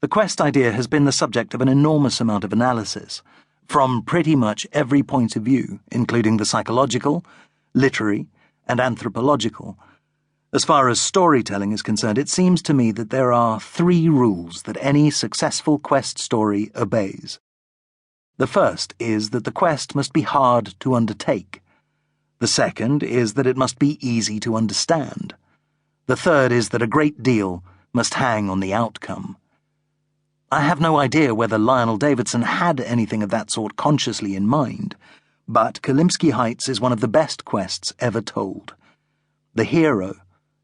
The quest idea has been the subject of an enormous amount of analysis, from pretty much every point of view, including the psychological, literary, and anthropological. As far as storytelling is concerned, it seems to me that there are 3 rules that any successful quest story obeys. The first is that the quest must be hard to undertake. The second is that it must be easy to understand. The third is that a great deal must hang on the outcome. I have no idea whether Lionel Davidson had anything of that sort consciously in mind, but Kolymsky Heights is one of the best quests ever told. The hero,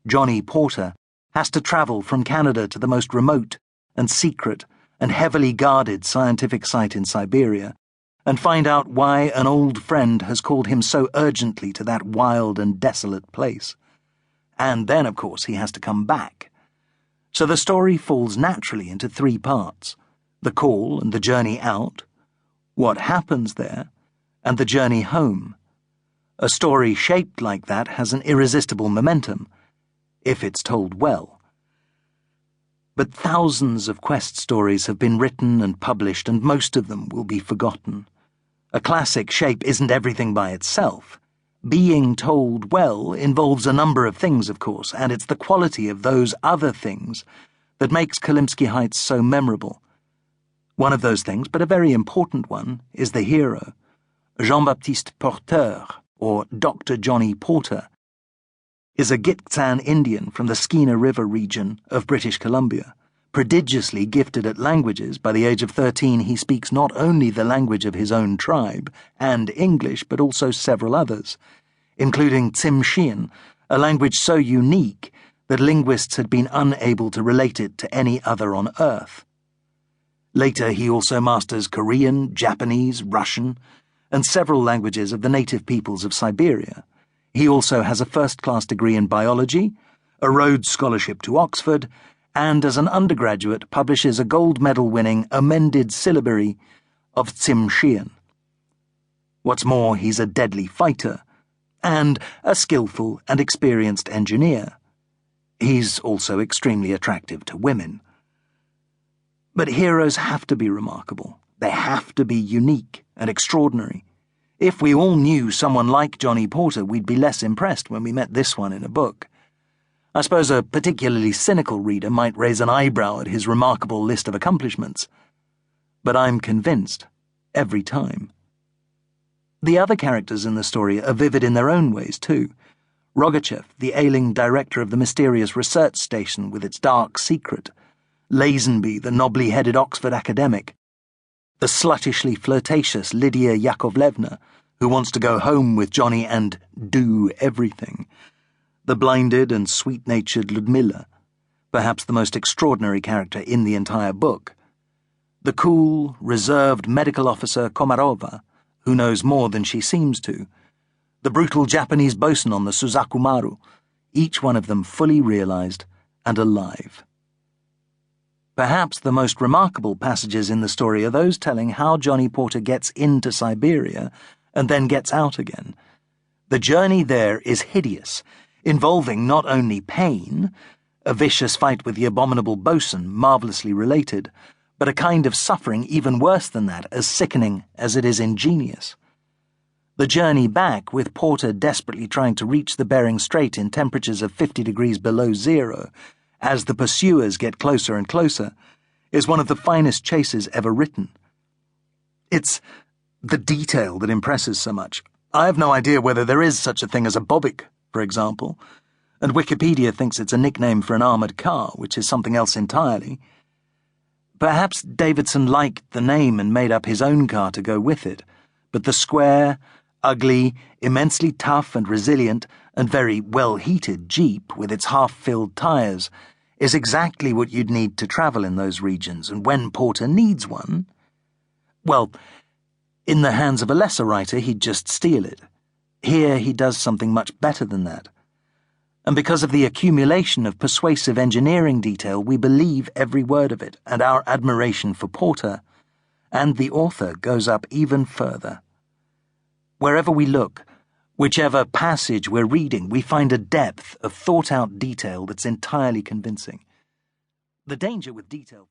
Johnny Porter, has to travel from Canada to the most remote and secret and heavily guarded scientific site in Siberia and find out why an old friend has called him so urgently to that wild and desolate place. And then, of course, he has to come back. So the story falls naturally into 3 parts: the call and the journey out, what happens there, and the journey home. A story shaped like that has an irresistible momentum, if it's told well. But thousands of quest stories have been written and published, and most of them will be forgotten. A classic shape isn't everything by itself. Being told well involves a number of things, of course, and it's the quality of those other things that makes Kolymsky Heights so memorable. One of those things, but a very important one, is the hero, Jean-Baptiste Porteur, or Dr. Johnny Porter, is a Gitxsan Indian from the Skeena River region of British Columbia. Prodigiously gifted at languages, by the age of 13 he speaks not only the language of his own tribe and English, but also several others, including Tsimshian, a language so unique that linguists had been unable to relate it to any other on Earth. Later he also masters Korean, Japanese, Russian, and several languages of the native peoples of Siberia. He also has a first-class degree in biology, a Rhodes Scholarship to Oxford, and as an undergraduate publishes a gold medal-winning amended syllabary of Tsimshian. What's more, he's a deadly fighter, and a skillful and experienced engineer. He's also extremely attractive to women. But heroes have to be remarkable. They have to be unique and extraordinary. If we all knew someone like Johnny Porter, we'd be less impressed when we met this one in a book. I suppose a particularly cynical reader might raise an eyebrow at his remarkable list of accomplishments. But I'm convinced, every time. The other characters in the story are vivid in their own ways, too. Rogachev, the ailing director of the mysterious research station with its dark secret. Lazenby, the knobbly-headed Oxford academic. The sluttishly flirtatious Lydia Yakovlevna, who wants to go home with Johnny and do everything. The blinded and sweet-natured Ludmilla, perhaps the most extraordinary character in the entire book. The cool, reserved medical officer Komarova, who knows more than she seems to. The brutal Japanese bosun on the Suzakumaru, each one of them fully realized and alive. Perhaps the most remarkable passages in the story are those telling how Johnny Porter gets into Siberia and then gets out again. The journey there is hideous, involving not only pain, a vicious fight with the abominable bosun, marvelously related, but a kind of suffering even worse than that, as sickening as it is ingenious. The journey back, with Porter desperately trying to reach the Bering Strait in temperatures of 50 degrees below zero, as the pursuers get closer and closer, is one of the finest chases ever written. It's the detail that impresses so much. I have no idea whether there is such a thing as a bobik, for example, and Wikipedia thinks it's a nickname for an armoured car, which is something else entirely. Perhaps Davidson liked the name and made up his own car to go with it, but the square, ugly, immensely tough and resilient, and very well-heated Jeep with its half-filled tyres is exactly what you'd need to travel in those regions, and when Porter needs one, well, in the hands of a lesser writer he'd just steal it. Here he does something much better than that. And because of the accumulation of persuasive engineering detail, we believe every word of it, and our admiration for Porter and the author goes up even further. Wherever we look, whichever passage we're reading, we find a depth of thought-out detail that's entirely convincing. The danger with detail...